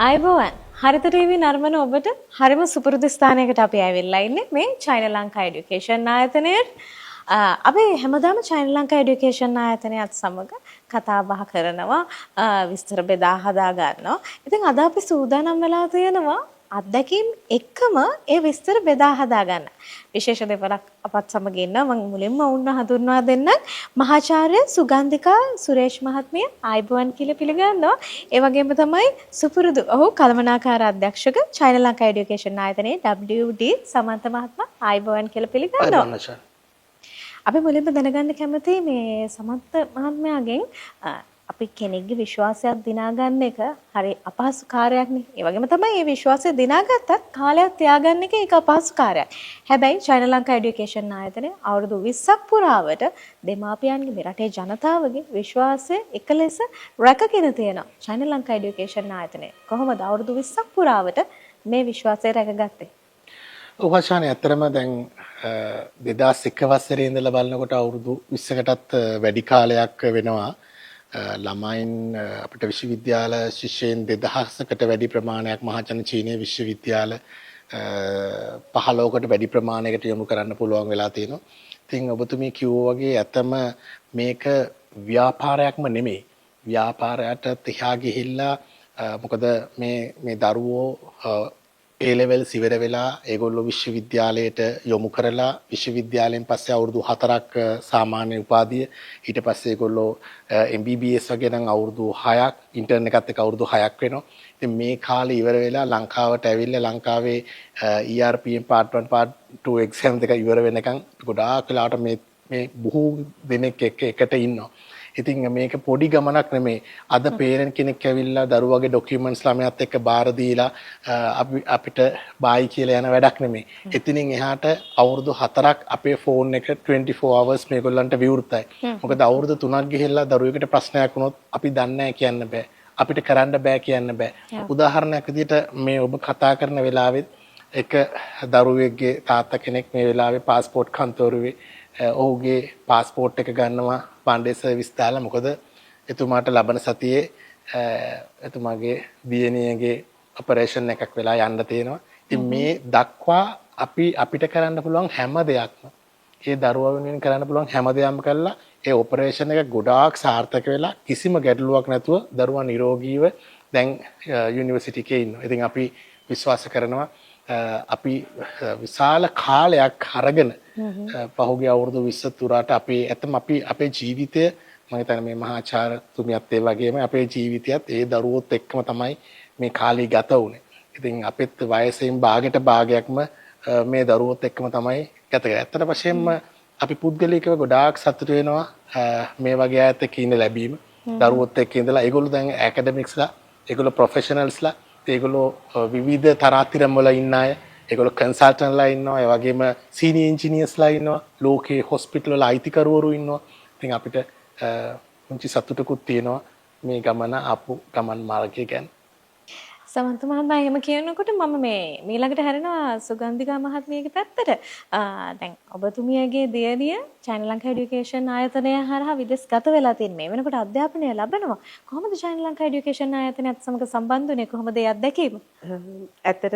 අයබෝවන් හරිත TV නර්මන ඔබට හරිම සුපුරුදු ස්ථානයකට අපි ඇවිල්ලා ඉන්නේ මේ චයින ලංකා এডুকেෂන් ආයතනයේ අපි හැමදාම චයින ලංකා এডুকেෂන් ආයතනයත් සමග කතා බහ කරනවා විස්තර බෙදා හදා ගන්නවා. ඉතින් අද අපි සූදානම් වෙලා තියෙනවා අත්දැකීම් එක්කම ඒ විස්තර බෙදා හදා ගන්න. විශේෂ දෙවරක් අපත් සමග ඉන්නවා. මම මුලින්ම වුණ හඳුන්වා දෙන්න මහාචාර්ය සුගන්ධිකා සුරේෂ් මහත්මිය ආයිබෝවන් කියලා පිළිගන්නවා. ඒ වගේම තමයි සුපුරුදු ඔහු කළමනාකාර අධ්‍යක්ෂක චයින ලංකා এডুকেෂන් ආයතනයේ WD සමන්ත මහත්මයා ආයිබෝවන් කියලා පිළිගන්නවා. අපි මුලින්ම දැනගන්න කැමති මේ සමන්ත මහත්මයාගෙන් අපි කෙනෙක්ගේ විශ්වාසයක් දිනාගන්න එක හරි අපහසු කාර්යයක් නේ. ඒ වගේම තමයි මේ විශ්වාසය දිනාගත්තත් කාලයක් තියාගන්න එක ඒක අපහසු කාර්යයක්. හැබැයි චයින ලංකා এডুকেෂන් ආයතනය අවුරුදු 20ක් පුරාවට දෙමාපියන්ගේ මේ රටේ ජනතාවගේ විශ්වාසය එක ලෙස රැකගෙන තියෙනවා. චයින ලංකා এডুকেෂන් ආයතනය කොහොමද අවුරුදු 20ක් පුරාවට මේ විශ්වාසය රැකගත්තේ? ඔහාෂානේ ඇත්තරම දැන් 2001 වසරේ ඉඳලා බලනකොට අවුරුදු 20කටත් වැඩි කාලයක් වෙනවා. ළමයින් අපිට විශ්වවිද්‍යාල ශිෂ්‍යයන් 2000කට වැඩි ප්‍රමාණයක් මහජන චීනීය විශ්වවිද්‍යාල 15කට වැඩි ප්‍රමාණයකට යොමු කරන්න පුළුවන් වෙලා තියෙනවා. ඉතින් ඔබතුමී කිව්වා වගේ ඇත්තම මේක ව්‍යාපාරයක්ම නෙමෙයි. ව්‍යාපාරයට තියා ගිහිල්ලා මොකද මේ දරුවෝ A levels ඉවර වෙලා ඒගොල්ලෝ විශ්වවිද්‍යාලයට යොමු කරලා විශ්වවිද්‍යාලයෙන් පස්සේ අවුරුදු 4ක් සාමාන්‍ය උපාධිය ඊට පස්සේ ඒගොල්ලෝ MBBS වගේ නම් අවුරුදු 6ක් ඉන්ටර්න් එකත් එක්ක අවුරුදු 6ක් වෙනවා. ඉතින් මේ කාලේ ඉවර වෙලා ලංකාවට ඇවිල්ලා ලංකාවේ ERPM part 1 part 2 exam දෙක ඉවර වෙනකන් ගොඩාක් වෙලාවට මේ බොහෝ දෙනෙක් එකට ඉන්නවා. ඉතින් මේක පොඩි ගමනක් නෙමෙයි. අද පේරන්ට් කෙනෙක් ඇවිල්ලා දරුවගේ ડોකියුමන්ට්ස් ළමයාත් එක්ක බාර දීලා අපිට බායි කියලා යන වැඩක් නෙමෙයි. එතනින් එහාට අවුරුදු 4ක් අපේ ෆෝන් එක 24 hours මේගොල්ලන්ට විවෘතයි. මොකද අවුරුදු 3ක් ගිහිල්ලා දරුවෙකුට ප්‍රශ්නයක් වුණොත් අපි දන්නේ නැහැ කියන්න බෑ. අපිට කරන්න බෑ කියන්න බෑ. උදාහරණයක් විදිහට මේ ඔබ කතා කරන වෙලාවෙත් එක දරුවෙක්ගේ තාත්තා කෙනෙක් මේ වෙලාවේ પાස්පෝර්ට් කන්තෝරුවේ ඔහුගේ પાස්පෝර්ට් එක ගන්නවා පාණ්ඩේ සර්විස් දාලා. මොකද එතුමාට ලබන සතියේ එතුමාගේ දියණියගේ ඔපරේෂන් එකක් වෙලා යන්න තියෙනවා. ඉතින් මේ දක්වා අපිට කරන්න පුළුවන් හැම දෙයක්ම ඒ දරුවා වෙනුවෙන් කරන්න පුළුවන් හැම දෙයක්ම කළා ඒ ඔපරේෂන් එක ගොඩාක් සාර්ථක වෙලා කිසිම ගැටලුවක් නැතුව දරුවා නිරෝගීව දැන් යුනිවර්සිටි එකේ ඉන්නවා. ඉතින් අපි විශ්වාස කරනවා අපි විශාල කාලයක් අරගෙන පහුගිය අවුරුදු 20 තුරාට අපේ ජීවිතය මම හිතන්නේ මේ මහාචාර්යතුමියත් ඒ වගේම අපේ ජීවිතයත් ඒ දරුවොත් එක්කම තමයි මේ කාලේ ගත වුනේ. ඉතින් අපිත් වයසෙන් භාගයට භාගයක්ම මේ දරුවොත් එක්කම තමයි ගත කරේ. ඇත්තට වශයෙන්ම අපි පුද්ගලිකව ගොඩාක් සතුටු වෙනවා මේ වගේ අයත් එක්ක ඉන්න ලැබීම. දරුවොත් එක්ක ඉඳලා ඒගොල්ලෝ දැන් ඇකඩමික්ස්ලා, ඒගොල්ලෝ ප්‍රොෆෙෂනල්ස්ලා, ඒගොල්ලෝ විවිධ තරාතිරම් වල ඉන්න අය, ඒගොල්ලෝ කන්සල්ටන්ට්ලා ඉන්නවා, ඒ වගේම සීනියර් ඉන්ජිනියර්ස්ලා ඉන්නවා, ලෝකේ හොස්පිටල් වල අයිතිකරුවරු ඉන්නවා. ඉතින් අපිට මුංචි සතුටකුත් තියෙනවා මේ ගමන ආපු ගමන් මාර්ගය ගැන. සමන්ත මහත්මයා එහෙම කියනකොට මම මේ ඊළඟට හැරෙනවා සුගන්ධිකා මහත්මියගේ පැත්තට. දැන් ඔබතුමියගේ දියණිය චයින ලංකා এডুকেෂන් ආයතනය හරහා විදේශගත වෙලා තියෙන මේ වෙනකොට අධ්‍යාපනය ලබනවා. කොහොමද චයින ලංකා এডুকেෂන් ආයතනයත් සමග සම්බන්ධ වුනේ? කොහොමද ඒ අත්දැකීම? ඇත්තට